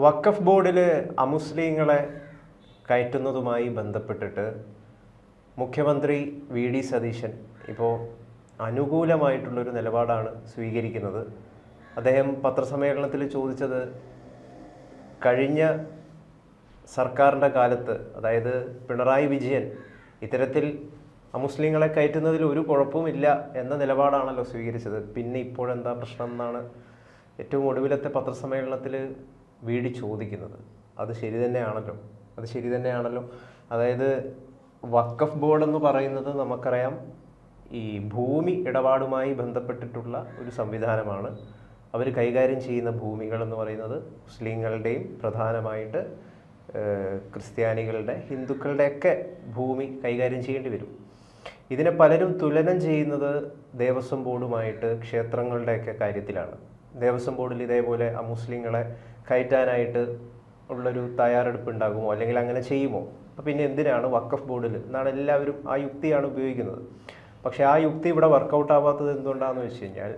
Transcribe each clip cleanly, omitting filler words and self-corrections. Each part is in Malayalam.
വഖഫ് ബോർഡിൽ അമുസ്ലിങ്ങളെ കയറ്റുന്നതുമായി ബന്ധപ്പെട്ടിട്ട് മുഖ്യമന്ത്രി വി ഡി സതീശൻ ഇപ്പോൾ അനുകൂലമായിട്ടുള്ളൊരു നിലപാടാണ് സ്വീകരിക്കുന്നത്. അദ്ദേഹം പത്രസമ്മേളനത്തിൽ ചോദിച്ചത് കഴിഞ്ഞ സർക്കാരിൻ്റെ കാലത്ത്, അതായത് പിണറായി വിജയൻ ഇത്തരത്തിൽ അമുസ്ലിങ്ങളെ കയറ്റുന്നതിൽ ഒരു കുഴപ്പമില്ല എന്ന നിലപാടാണല്ലോ സ്വീകരിച്ചത്. പിന്നെ ഇപ്പോഴെന്താ പ്രശ്നം എന്നാണ് ഏറ്റവും ഒടുവിലത്തെ പത്രസമ്മേളനത്തിൽ വി ഡി ചോദിക്കുന്നത്. അത് ശരി തന്നെയാണല്ലോ. അതായത് വഖഫ് ബോർഡ് എന്ന് പറയുന്നത് നമുക്കറിയാം, ഈ ഭൂമി ഇടപാടുമായി ബന്ധപ്പെട്ടിട്ടുള്ള ഒരു സംവിധാനമാണ്. അവർ കൈകാര്യം ചെയ്യുന്ന ഭൂമികൾ എന്ന് പറയുന്നത് മുസ്ലിങ്ങളുടെയും പ്രധാനമായിട്ട് ക്രിസ്ത്യാനികളുടെ, ഹിന്ദുക്കളുടെയൊക്കെ ഭൂമി കൈകാര്യം ചെയ്യേണ്ടി വരും. ഇതിനെ പലരും തുലനം ചെയ്യുന്നത് ദേവസ്വം ബോർഡുമായിട്ട് ക്ഷേത്രങ്ങളുടെയൊക്കെ കാര്യത്തിലാണ്. ദേവസ്വം ബോർഡിൽ ഇതേപോലെ അമുസ്ലിങ്ങളെ കയറ്റാനായിട്ട് ഉള്ളൊരു തയ്യാറെടുപ്പ് ഉണ്ടാകുമോ, അല്ലെങ്കിൽ അങ്ങനെ ചെയ്യുമോ? അപ്പോൾ പിന്നെ എന്തിനാണ് വഖഫ് ബോർഡിൽ എന്നാണ് എല്ലാവരും ആ യുക്തിയാണ് ഉപയോഗിക്കുന്നത്. പക്ഷേ ആ യുക്തി ഇവിടെ വർക്കൗട്ട് ആവാത്തത് എന്തുകൊണ്ടാണെന്ന് വെച്ച് കഴിഞ്ഞാൽ,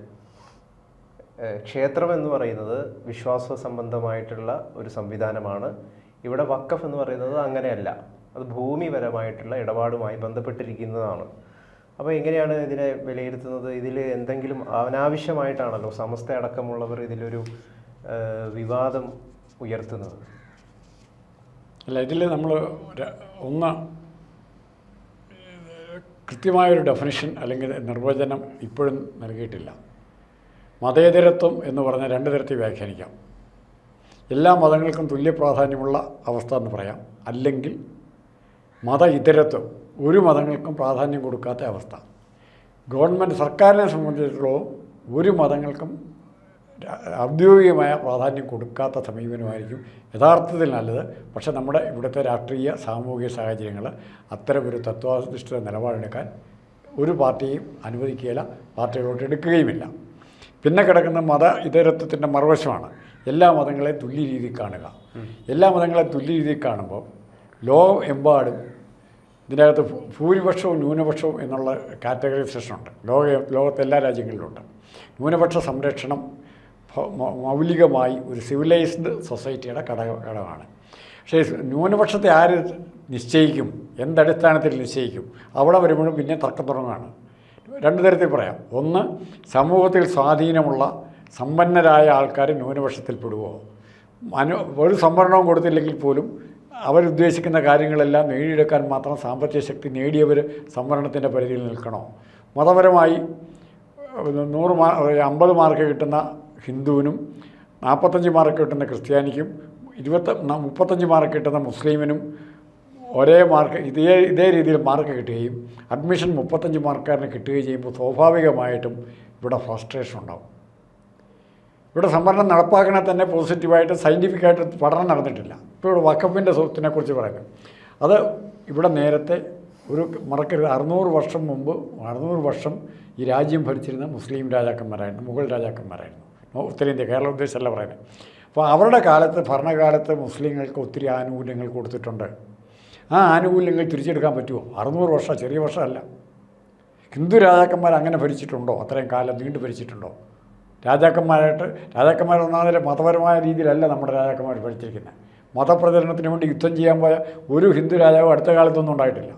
ക്ഷേത്രം എന്ന് പറയുന്നത് വിശ്വാസ സംബന്ധമായിട്ടുള്ള ഒരു സംവിധാനമാണ്. ഇവിടെ വഖഫ് എന്ന് പറയുന്നത് അങ്ങനെയല്ല, അത് ഭൂമിപരമായിട്ടുള്ള ഇടപാടുമായി ബന്ധപ്പെട്ടിരിക്കുന്നതാണ്. അപ്പോൾ എങ്ങനെയാണ് ഇതിനെ വിലയിരുത്തുന്നത്? ഇതിൽ എന്തെങ്കിലും അനാവശ്യമായിട്ടാണല്ലോ സമസ്ത അടക്കമുള്ളവർ ഇതിലൊരു വിവാദം ഉയർത്തുന്നത്. അല്ല, ഇതിൽ നമ്മൾ കൃത്യമായൊരു ഡെഫിനിഷൻ അല്ലെങ്കിൽ നിർവചനം ഇപ്പോഴും നൽകിയിട്ടില്ല. മതേതരത്വം എന്ന് പറഞ്ഞാൽ രണ്ട് തരത്തിൽ വ്യാഖ്യാനിക്കാം. എല്ലാ മതങ്ങൾക്കും തുല്യ പ്രാധാന്യമുള്ള അവസ്ഥ എന്ന് പറയാം, അല്ലെങ്കിൽ മത ഇതരത്വം, ഒരു മതങ്ങൾക്കും പ്രാധാന്യം കൊടുക്കാത്ത അവസ്ഥ. സർക്കാരിനെ സംബന്ധിച്ചിടത്തോളം ഒരു മതങ്ങൾക്കും ഔദ്യോഗികമായ പ്രാധാന്യം കൊടുക്കാത്ത സമീപനമായിരിക്കും യഥാർത്ഥത്തിൽ നല്ലത്. പക്ഷേ നമ്മുടെ ഇവിടുത്തെ രാഷ്ട്രീയ സാമൂഹിക സാഹചര്യങ്ങൾ അത്തരമൊരു തത്വാധിഷ്ഠിത നിലപാടെടുക്കാൻ ഒരു പാർട്ടിയും അനുവദിക്കുകയില്ല, പാർട്ടികളോട്ട് എടുക്കുകയുമില്ല. പിന്നെ കിടക്കുന്ന മത ഇതരത്വത്തിൻ്റെ മറുവശമാണ് എല്ലാ മതങ്ങളെയും തുല്യ രീതിയിൽ കാണുക. എല്ലാ മതങ്ങളെയും തുല്യ രീതിയിൽ കാണുമ്പോൾ ലോകമെമ്പാടും ഇതിനകത്ത് ഭൂരിപക്ഷവും ന്യൂനപക്ഷവും എന്നുള്ള കാറ്റഗറൈസേഷനുണ്ട്. ലോകത്തെ എല്ലാ രാജ്യങ്ങളിലുണ്ട്. ന്യൂനപക്ഷ സംരക്ഷണം മൗലികമായി ഒരു സിവിലൈസ്ഡ് സൊസൈറ്റിയുടെ ഘടകമാണ്. പക്ഷേ ന്യൂനപക്ഷത്തെ ആര് നിശ്ചയിക്കും, എന്തടിസ്ഥാനത്തിൽ നിശ്ചയിക്കും, അവിടെ വരുമ്പോഴും പിന്നെ തർക്കം തുടങ്ങുകയാണ്. രണ്ട് തരത്തിൽ പറയാം. ഒന്ന്, സമൂഹത്തിൽ സ്വാധീനമുള്ള സമ്പന്നരായ ആൾക്കാർ ന്യൂനപക്ഷത്തിൽപ്പെടുവോ? ഒരു സംവരണവും കൊടുത്തില്ലെങ്കിൽ പോലും അവരുദ്ദേശിക്കുന്ന കാര്യങ്ങളെല്ലാം നേടിയെടുക്കാൻ മാത്രം സാമ്പത്തിക ശക്തി നേടിയവർ സംവരണത്തിൻ്റെ പരിധിയിൽ നിൽക്കണോ? മതപരമായി 50 മാർക്ക് കിട്ടുന്ന ഹിന്ദുവിനും 45 മാർക്ക് കിട്ടുന്ന ക്രിസ്ത്യാനിക്കും 35 മാർക്ക് കിട്ടുന്ന മുസ്ലിമിനും ഒരേ മാർക്ക് ഇതേ രീതിയിൽ മാർക്ക് കിട്ടുകയും അഡ്മിഷൻ 35 മാർക്കാരന് കിട്ടുകയും ചെയ്യുമ്പോൾ സ്വാഭാവികമായിട്ടും ഇവിടെ ഫ്രസ്ട്രേഷൻ ഉണ്ടാവും. ഇവിടെ സംവരണം നടപ്പാക്കണേ തന്നെ പോസിറ്റീവായിട്ട് സയൻറ്റിഫിക്കായിട്ട് പഠനം നടന്നിട്ടില്ല. ഇപ്പോൾ ഇവിടെ വഖഫിൻ്റെ സ്വത്തിനെ കുറിച്ച് പറയുന്നത്, അത് ഇവിടെ നേരത്തെ ഒരു മറക്കരുത്, 600 വർഷം ഈ രാജ്യം ഭരിച്ചിരുന്ന മുസ്ലിം രാജാക്കന്മാരായിരുന്നു, മുഗൾ രാജാക്കന്മാരായിരുന്നു. ഉത്തരേന്ത്യ, കേരള ഉദ്ദേശമല്ല പറയുന്നത്. അപ്പോൾ അവരുടെ കാലത്ത്, ഭരണകാലത്ത് മുസ്ലിങ്ങൾക്ക് ഒത്തിരി ആനുകൂല്യങ്ങൾ കൊടുത്തിട്ടുണ്ട്. ആ ആനുകൂല്യങ്ങൾ തിരിച്ചെടുക്കാൻ പറ്റുമോ? 600 വർഷം ചെറിയ വർഷമല്ല. ഹിന്ദു രാജാക്കന്മാർ അങ്ങനെ ഭരിച്ചിട്ടുണ്ടോ? അത്രയും കാലം നീണ്ടു ഭരിച്ചിട്ടുണ്ടോ? രാജാക്കന്മാരൊന്നാമത് മതപരമായ രീതിയിലല്ല നമ്മുടെ രാജാക്കന്മാർ ഭരിച്ചിരിക്കുന്നത്. മതപ്രചരണത്തിന് വേണ്ടി യുദ്ധം ചെയ്യാൻ പോയ ഒരു ഹിന്ദു രാജാവ് അടുത്ത കാലത്തൊന്നും ഉണ്ടായിട്ടില്ല.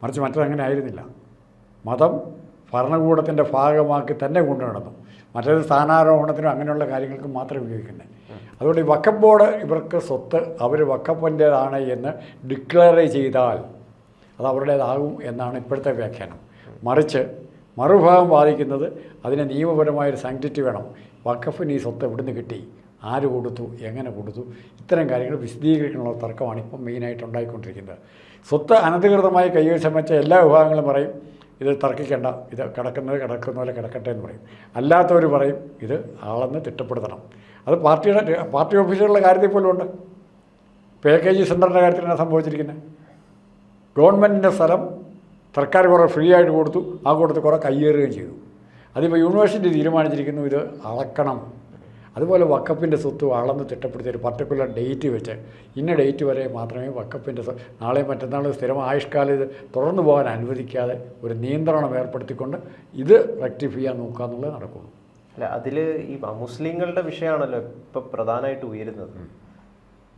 മറിച്ച് മറ്റതങ്ങനെ ആയിരുന്നില്ല. മതം ഭരണകൂടത്തിൻ്റെ ഭാഗമാക്കി തന്നെ കൊണ്ടു നടന്നു. മറ്റേത് സ്ഥാനാരോഹണത്തിനും അങ്ങനെയുള്ള കാര്യങ്ങൾക്ക് മാത്രമേ ഉപയോഗിക്കുന്നത്. അതുകൊണ്ട് ഈ വഖഫ് ബോർഡ് ഇവർക്ക് സ്വത്ത് അവർ വഖഫിൻ്റേതാണ് എന്ന് ഡിക്ലെയർ ചെയ്താൽ അത് അവരുടേതാകും എന്നാണ് ഇപ്പോഴത്തെ വ്യാഖ്യാനം. മറിച്ച് മറുഭാഗം വാദിക്കുന്നത് അതിന് നിയമപരമായൊരു സാങ്ക്ടിറ്റി വേണം. വഖഫിന് ഈ സ്വത്ത് എവിടുന്ന് കിട്ടി, ആര് കൊടുത്തു, എങ്ങനെ കൊടുത്തു, ഇത്തരം കാര്യങ്ങൾ വിശദീകരിക്കാനുള്ള തർക്കമാണ് ഇപ്പം മെയിനായിട്ട് ഉണ്ടായിക്കൊണ്ടിരിക്കുന്നത്. സ്വത്ത് അനധികൃതമായി കൈവശം വെച്ച എല്ലാ വിഭാഗങ്ങളും പറയും ഇത് തർക്കിക്കേണ്ട, ഇത് കിടക്കുന്ന പോലെ കിടക്കട്ടെ എന്ന് പറയും. അല്ലാത്തവർ പറയും ഇത് ആളെന്ന് തിട്ടപ്പെടുത്തണം. അത് പാർട്ടി ഓഫീസുകളുടെ കാര്യത്തിൽ പോലും ഉണ്ട്. പാക്കേജ് സെൻ്ററിൻ്റെ കാര്യത്തിലാണ് സംഭവിച്ചിരിക്കുന്നത്. ഗവൺമെൻറ്റിൻ്റെ സ്ഥലം സർക്കാർ കുറേ ഫ്രീ ആയിട്ട് കൊടുത്തു, ആ കൊടുത്ത് കുറേ കയ്യേറുകയും ചെയ്തു. അതിപ്പോൾ യൂണിവേഴ്സിറ്റി തീരുമാനിച്ചിരിക്കുന്നു ഇത് അളക്കണം. അതുപോലെ വഖഫിൻ്റെ സ്വത്ത് അളന്ന് തിട്ടപ്പെടുത്തിയ ഒരു പർട്ടിക്കുലർ ഡേറ്റ് വെച്ച് ഇന്ന ഡേറ്റ് വരെ മാത്രമേ വഖഫിൻ്റെ നാളെയും മറ്റന്നാളും സ്ഥിരം ആയുഷ്കാലം ഇത് തുടർന്നു പോകാൻ അനുവദിക്കാതെ ഒരു നിയന്ത്രണം ഏർപ്പെടുത്തിക്കൊണ്ട് ഇത് റെക്ടിഫൈ ചെയ്യാൻ നോക്കുക എന്നുള്ളത് നടക്കുള്ളൂ. അല്ല, അതിൽ ഈ മുസ്ലിങ്ങളുടെ വിഷയമാണല്ലോ ഇപ്പം പ്രധാനമായിട്ട് ഉയരുന്നത്.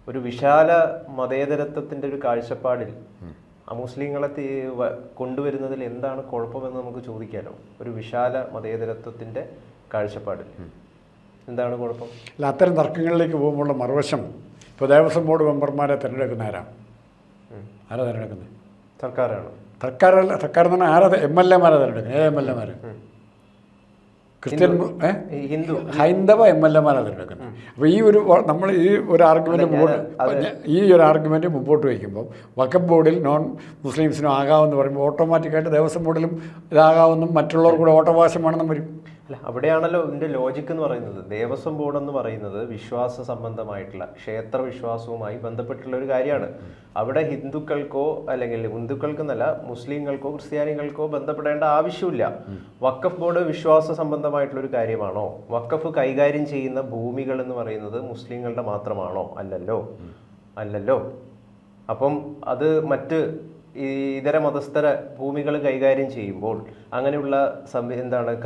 ഒരു വിശാല മതേതരത്വത്തിൻ്റെ ഒരു കാഴ്ചപ്പാടിൽ അമുസ്ലിങ്ങളെ കൊണ്ടുവരുന്നതിൽ എന്താണ് കുഴപ്പമെന്ന് നമുക്ക് ചോദിക്കാനോ? ഒരു വിശാല മതേതരത്വത്തിൻ്റെ കാഴ്ചപ്പാടിൽ എന്താണ് കുഴപ്പം? അല്ല, അത്തരം തർക്കങ്ങളിലേക്ക് പോകുമ്പോഴുള്ള മറുവശം, ഇപ്പോൾ ദേവസ്വം ബോർഡ് മെമ്പർമാരെ തിരഞ്ഞെടുക്കുന്ന ആരാ തിരഞ്ഞെടുക്കുന്നത്? സർക്കാരാണ്. സർക്കാർ എന്ന് പറഞ്ഞാൽ ആരാ? MLA-മാരെ തിരഞ്ഞെടുക്കുന്നത്. ഏത് MLA-മാർ? ക്രിസ്ത്യൻ ഹിന്ദു ഹൈന്ദവ MLA-മാരെ തിരഞ്ഞെടുക്കുന്നത്. അപ്പോൾ നമ്മൾ ഈ ഒരു ആർഗ്യുമെൻറ്റ് മുമ്പോട്ട് വയ്ക്കുമ്പോൾ വഖഫ് ബോർഡിൽ നോൺ മുസ്ലിംസിനും ആകാമെന്ന് പറയുമ്പോൾ ഓട്ടോമാറ്റിക്കായിട്ട് ദേവസ്വം ബോർഡിലും ഇതാകാമെന്നും മറ്റുള്ളവർ കൂടെ വോട്ടവകാശം വേണമെന്നും വരും. അല്ല, അവിടെയാണല്ലോ ഇതിൻ്റെ ലോജിക്ക് എന്ന് പറയുന്നത്. ദേവസ്വം ബോർഡ് എന്ന് പറയുന്നത് വിശ്വാസ സംബന്ധമായിട്ടുള്ള ക്ഷേത്ര വിശ്വാസവുമായി ബന്ധപ്പെട്ടുള്ള ഒരു കാര്യമാണ്. അവിടെ ഹിന്ദുക്കൾക്കോ അല്ലെങ്കിൽ ഹിന്ദുക്കൾക്കെന്നല്ല മുസ്ലിങ്ങൾക്കോ ക്രിസ്ത്യാനികൾക്കോ ബന്ധപ്പെടേണ്ട ആവശ്യമില്ല. വഖഫ് ബോർഡ് വിശ്വാസ സംബന്ധമായിട്ടുള്ള ഒരു കാര്യമാണോ? വഖഫ് കൈകാര്യം ചെയ്യുന്ന ഭൂമികൾ എന്ന് പറയുന്നത് മുസ്ലിങ്ങളുടെ മാത്രമാണോ? അല്ലല്ലോ. അപ്പം അത് മറ്റ് ഈ ഇതര മതസ്ഥര ഭൂമികൾ കൈകാര്യം ചെയ്യുമ്പോൾ അങ്ങനെയുള്ള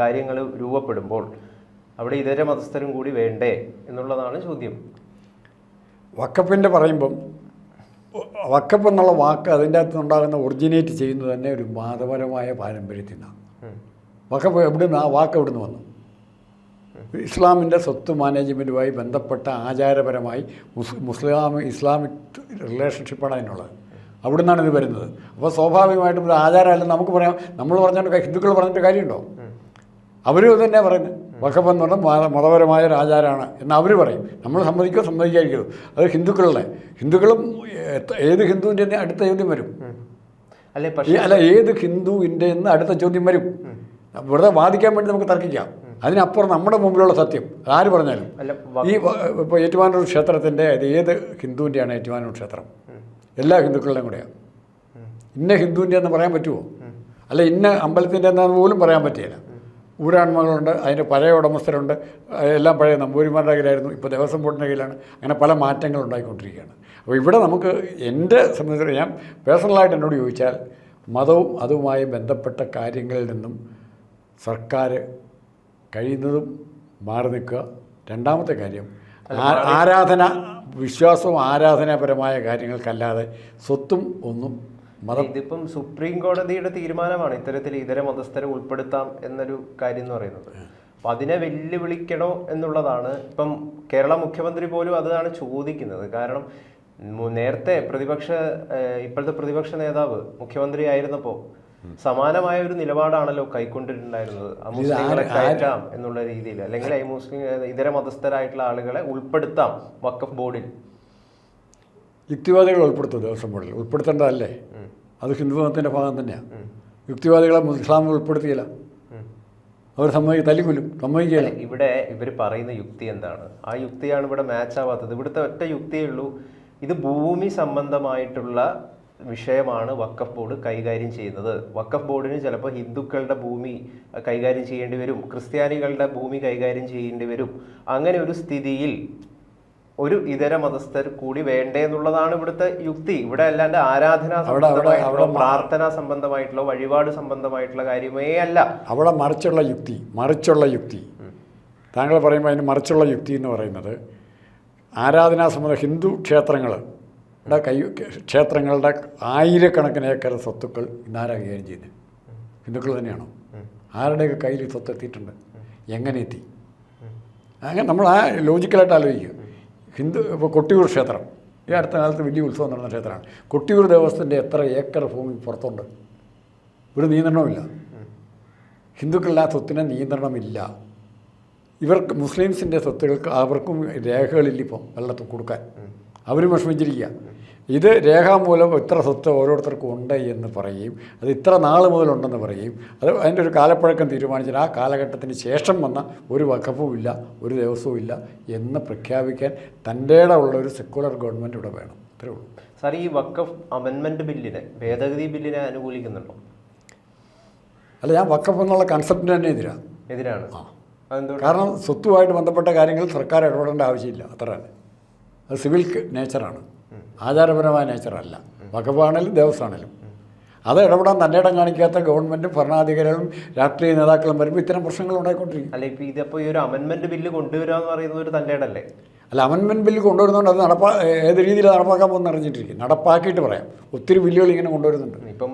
കാര്യങ്ങൾ രൂപപ്പെടുമ്പോൾ അവിടെ ഇതര മതസ്ഥരും കൂടി വേണ്ടേ എന്നുള്ളതാണ് ചോദ്യം. വഖഫിൻ്റെ പറയുമ്പം വഖഫ് എന്നുള്ള വാക്ക് അതിൻ്റെ അകത്തുനിന്നുണ്ടാകുന്ന ഒറിജിനേറ്റ് ചെയ്യുന്നത് തന്നെ ഒരു മതപരമായ പാരമ്പര്യത്തിൽ നിന്നാണ്. വഖഫ് എവിടുന്ന് ആ വാക്ക് എവിടുന്ന് വന്നു? ഇസ്ലാമിൻ്റെ സ്വത്ത് മാനേജ്മെൻറ്റുമായി ബന്ധപ്പെട്ട ആചാരപരമായി ഇസ്ലാമിക് റിലേഷൻഷിപ്പാണ് അതിനുള്ളത്. അവിടെ നിന്നാണ് ഇത് വരുന്നത്. അപ്പോൾ സ്വാഭാവികമായിട്ടും ഒരു ആചാരമല്ല നമുക്ക് പറയാം. നമ്മൾ പറഞ്ഞിട്ട് ഹിന്ദുക്കൾ പറഞ്ഞിട്ട് കാര്യമുണ്ടോ? അവരും തന്നെ പറയുന്നത് വഖഫ് എന്ന് പറഞ്ഞാൽ മതപരമായ ഒരു ആചാരമാണ് എന്ന് അവർ പറയും. നമ്മൾ സമ്മതിക്കാതിരിക്കുമോ? അത് ഹിന്ദുക്കളും ഏത് ഹിന്ദുവിൻ്റെ തന്നെ അടുത്ത ചോദ്യം വരും. അല്ല, ഏത് ഹിന്ദുവിൻ്റെ എന്ന് അടുത്ത ചോദ്യം വരും. വെറുതെ വാദിക്കാൻ വേണ്ടി നമുക്ക് തർക്കിക്കാം. അതിനപ്പുറം നമ്മുടെ മുമ്പിലുള്ള സത്യം ആര് പറഞ്ഞാലും. ഇപ്പോൾ ഏറ്റുമാനൂർ ക്ഷേത്രത്തിൻ്റെ ഏത് ഹിന്ദുവിൻ്റെയാണ് ഏറ്റുമാനൂർ ക്ഷേത്രം? എല്ലാ ഹിന്ദുക്കളുടെയും കൂടെയാണ്. ഇന്ന ഹിന്ദുവിൻ്റെ എന്ന് പറയാൻ പറ്റുമോ? അല്ല, ഇന്ന അമ്പലത്തിൻ്റെ എന്നാന്ന് പോലും പറയാൻ പറ്റില്ല. ഊരാൺമകളുണ്ട്, അതിൻ്റെ പഴയ ഉടമസ്ഥരുണ്ട്, എല്ലാം പഴയ നമ്പൂതിരിമാരുടെ കയ്യിലായിരുന്നു, ഇപ്പോൾ ദേവസ്വം ബോർഡിൻ്റെ കയ്യിലാണ്. അങ്ങനെ പല മാറ്റങ്ങൾ ഉണ്ടായിക്കൊണ്ടിരിക്കുകയാണ്. അപ്പോൾ ഇവിടെ നമുക്ക് എൻ്റെ സംബന്ധിച്ചിടത്തോളം ഞാൻ പേഴ്സണലായിട്ട് എന്നോട് ചോദിച്ചാൽ മതവും അതുമായി ബന്ധപ്പെട്ട കാര്യങ്ങളിൽ നിന്നും സർക്കാർ കഴിയുന്നതും മാറി നിൽക്കുക. രണ്ടാമത്തെ കാര്യം, വിശ്വാസവും ആരാധനാപരമായ കാര്യങ്ങൾക്കല്ലാതെ സ്വത്തും ഒന്നും ഇതിപ്പം സുപ്രീം കോടതിയുടെ തീരുമാനമാണ് ഇത്തരത്തിൽ ഇതര മതസ്ഥരെ ഉൾപ്പെടുത്താം എന്നൊരു കാര്യം എന്ന് പറയുന്നത്. അപ്പം അതിനെ വെല്ലുവിളിക്കണോ എന്നുള്ളതാണ്. ഇപ്പം കേരള മുഖ്യമന്ത്രി പോലും അതാണ് ചോദിക്കുന്നത്. കാരണം നേരത്തെ ഇപ്പോഴത്തെ പ്രതിപക്ഷ നേതാവ് മുഖ്യമന്ത്രി ആയിരുന്നപ്പോൾ സമാനമായ ഒരു നിലപാടാണല്ലോ കൈക്കൊണ്ടിട്ടുണ്ടായിരുന്നത്. മുസ്ലിങ്ങളെ കയറ്റാം എന്നുള്ള രീതിയിൽ, അല്ലെങ്കിൽ ഇതര മതസ്ഥരായിട്ടുള്ള ആളുകളെ ഉൾപ്പെടുത്താം വഖഫ് ബോർഡിൽ. യുക്തിവാദികളെ ഉൾപ്പെടുത്തും ദേവസ്വം ബോർഡിൽ. ഉൾപ്പെടുത്തേണ്ടതല്ലേ? അത് ഹിന്ദു മതത്തിൻ്റെ ഭാഗം തന്നെയാണ്. യുക്തിവാദികളെ ഇസ്ലാമിൽ ഉൾപ്പെടുത്തിയില്ല. അവർ സമ്മതിക്കില്ല. ഇവിടെ ഇവർ പറയുന്ന യുക്തി എന്താണ്? ആ യുക്തിയാണ് ഇവിടെ മാച്ച് ആവാത്തത്. ഇവിടുത്തെ ഒറ്റ യുക്തിയേ ഉള്ളൂ. ഇത് ഭൂമി സംബന്ധമായിട്ടുള്ള വിഷയമാണ് വഖഫ് ബോർഡ് കൈകാര്യം ചെയ്യുന്നത്. വഖഫ് ബോർഡിന് ചിലപ്പോൾ ഹിന്ദുക്കളുടെ ഭൂമി കൈകാര്യം ചെയ്യേണ്ടി വരും, ക്രിസ്ത്യാനികളുടെ ഭൂമി കൈകാര്യം ചെയ്യേണ്ടി വരും. അങ്ങനെ ഒരു സ്ഥിതിയിൽ ഒരു ഇതര മതസ്ഥർ കൂടി വേണ്ടേ എന്നുള്ളതാണ് ഇവിടുത്തെ യുക്തി. ഇവിടെ അല്ലാണ്ട് ആരാധനാ സംബന്ധമായിട്ടുള്ള പ്രാർത്ഥനാ സംബന്ധമായിട്ടുള്ള വഴിപാട് സംബന്ധമായിട്ടുള്ള കാര്യമേ അല്ല. അവിടെ മറിച്ചുള്ള യുക്തി താങ്കൾ പറയുമ്പോൾ അതിന് മറിച്ചുള്ള യുക്തി എന്ന് പറയുന്നത് ആരാധനാ സംബന്ധ ഹിന്ദു ക്ഷേത്രങ്ങളുടെ ആയിരക്കണക്കിന് ഏക്കർ സ്വത്തുക്കൾ ഇന്നാരാ കൈകാര്യം ചെയ്യുന്നത്? ഹിന്ദുക്കൾ തന്നെയാണോ? ആരുടെയൊക്കെ കയ്യിൽ സ്വത്ത് എത്തിയിട്ടുണ്ട്? എങ്ങനെ എത്തി? അങ്ങനെ നമ്മൾ ആ ലോജിക്കലായിട്ട് ആലോചിക്കുക. ഇപ്പോൾ കൊട്ടിയൂർ ക്ഷേത്രം ഈ അടുത്ത കാലത്ത് വലിയ ഉത്സവം നടന്ന ക്ഷേത്രമാണ്. കൊട്ടിയൂർ ദേവസ്ഥത്തിൻ്റെ എത്ര ഏക്കർ ഭൂമി പുറത്തുണ്ട്? ഒരു നിയന്ത്രണമില്ല. ഹിന്ദുക്കളുടെ ആ സ്വത്തിന് നിയന്ത്രണമില്ല. ഇവർക്ക് മുസ്ലിംസിൻ്റെ സ്വത്തുകൾക്ക് അവർക്കും രേഖകളില്ലിപ്പം വെള്ളത്തിൽ കൊടുക്കാൻ അവരും വിഷമിച്ചിരിക്കുക. ഇത് രേഖാമൂലം ഇത്ര സ്വത്ത് ഓരോരുത്തർക്കും ഉണ്ട് എന്ന് പറയുകയും അത് ഇത്ര നാൾ മുതലുണ്ടെന്ന് പറയുകയും അത് അതിൻ്റെ ഒരു കാലപ്പഴക്കം തീരുമാനിച്ചാൽ ആ കാലഘട്ടത്തിന് ശേഷം വന്ന ഒരു വഖഫും ഇല്ല, ഒരു ദേവസ്വവും ഇല്ല എന്ന് പ്രഖ്യാപിക്കാൻ തൻ്റെ ഉള്ള ഒരു സെക്കുലർ ഗവൺമെൻറ് ഇവിടെ വേണം. അത്രേ ഉള്ളൂ. സാർ, ഈ വഖഫ് അമെൻമെൻറ്റ് ബില്ലിനെ, ഭേദഗതി ബില്ലിനെ അനുകൂലിക്കുന്നുണ്ടോ? അല്ല, ഞാൻ വഖഫ് എന്നുള്ള കൺസെപ്റ്റിന് തന്നെ എതിരാണ്. കാരണം സ്വത്തുമായിട്ട് ബന്ധപ്പെട്ട കാര്യങ്ങൾ സർക്കാർ ഇടപെടേണ്ട ആവശ്യമില്ല. അത്ര തന്നെ. അത് സിവിൽ നേച്ചറാണ്, ആചാരപരമായ നേച്ചറല്ല. വഖഫാണേലും ദേവസ്വമാണേലും. അത് ഇടപെടാൻ തൻ്റെ ഇടം കാണിക്കാത്ത ഗവൺമെൻറ്റും ഭരണാധികാരികളും രാഷ്ട്രീയ നേതാക്കളും വരുമ്പോൾ ഇത്തരം പ്രശ്നങ്ങൾ ഉണ്ടായിക്കൊണ്ടിരിക്കും. അല്ല, ഇപ്പൊ ഇതിപ്പോ ഈ ഒരു അമെൻമെന്റ് ബില്ല് കൊണ്ടുവരിക എന്ന് പറയുന്നത് ഒരു തല്ലേടല്ലേ? അല്ല, അമെൻമെൻറ്റ് ബില്ല് കൊണ്ടുവരുന്നതുകൊണ്ട് അത് ഏത് രീതിയിൽ നടപ്പാക്കാൻ പോകുന്ന അറിഞ്ഞിട്ടിരിക്കും. നടപ്പാക്കിയിട്ട് പറയാം. ഒത്തിരി ബില്ലുകൾ ഇങ്ങനെ കൊണ്ടുവരുന്നുണ്ട്. ഇപ്പം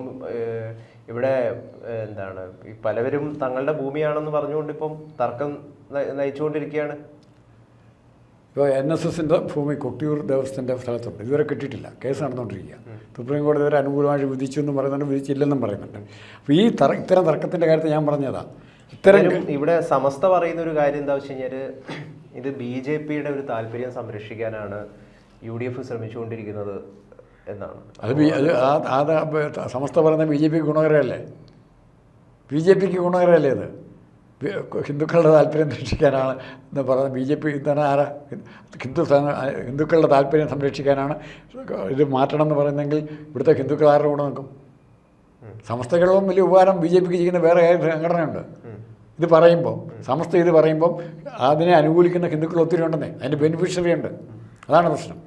ഇവിടെ എന്താണ് ഈ പലവരും തങ്ങളുടെ ഭൂമിയാണെന്ന് പറഞ്ഞുകൊണ്ട് ഇപ്പം തർക്കം നയിച്ചുകൊണ്ടിരിക്കുകയാണ്. ഇപ്പോൾ NSSൻ്റെ ഭൂമി കൊട്ടിയൂർ ദേവസ്ഥൻ്റെ സ്ഥലത്തുണ്ട്, ഇതുവരെ കിട്ടിയിട്ടില്ല, കേസ് നടന്നുകൊണ്ടിരിക്കുക. സുപ്രീം കോടതി വരെ അനുകൂലമായിട്ട് വിധിച്ചു എന്നും പറയുന്നുണ്ട്, വിധിച്ചില്ലെന്നും പറയുന്നുണ്ട്. അപ്പോൾ ഇത്തരം തർക്കത്തിൻ്റെ കാര്യത്തിൽ ഞാൻ പറഞ്ഞതാണ്, ഇവിടെ സമസ്ത പറയുന്ന ഒരു കാര്യം എന്താ വെച്ച് കഴിഞ്ഞാൽ ഇത് BJPയുടെ ഒരു താല്പര്യം സംരക്ഷിക്കാനാണ് UDF ശ്രമിച്ചുകൊണ്ടിരിക്കുന്നത് എന്നാണ്. അത് സമസ്ത പറയുന്ന BJPക്ക് ഗുണകരമല്ലേ? BJPക്ക് ഗുണകരമല്ലേ? അത് ഹിന്ദുക്കളുടെ താല്പര്യം രക്ഷിക്കാനാണ് എന്ന് പറയുന്നത്. BJP എന്താണ് ആരാ ഹിന്ദുക്കളുടെ താല്പര്യം സംരക്ഷിക്കാനാണ് ഇത് മാറ്റണം എന്ന് പറയുന്നെങ്കിൽ ഇവിടുത്തെ ഹിന്ദുക്കൾ ആരുടെ കൂടെ നിൽക്കും? സമസ്തകളും വലിയ ഉപകാരം BJPക്ക് ചെയ്യുന്ന വേറെ സംഘടനയുണ്ട്. ഇത് പറയുമ്പോൾ സമസ്ത ഇത് പറയുമ്പം അതിനെ അനുകൂലിക്കുന്ന ഹിന്ദുക്കൾ ഒത്തിരി ഉണ്ടെന്നേ, അതിൻ്റെ ബെനിഫിഷ്യറി ഉണ്ട്. അതാണ് പ്രശ്നം.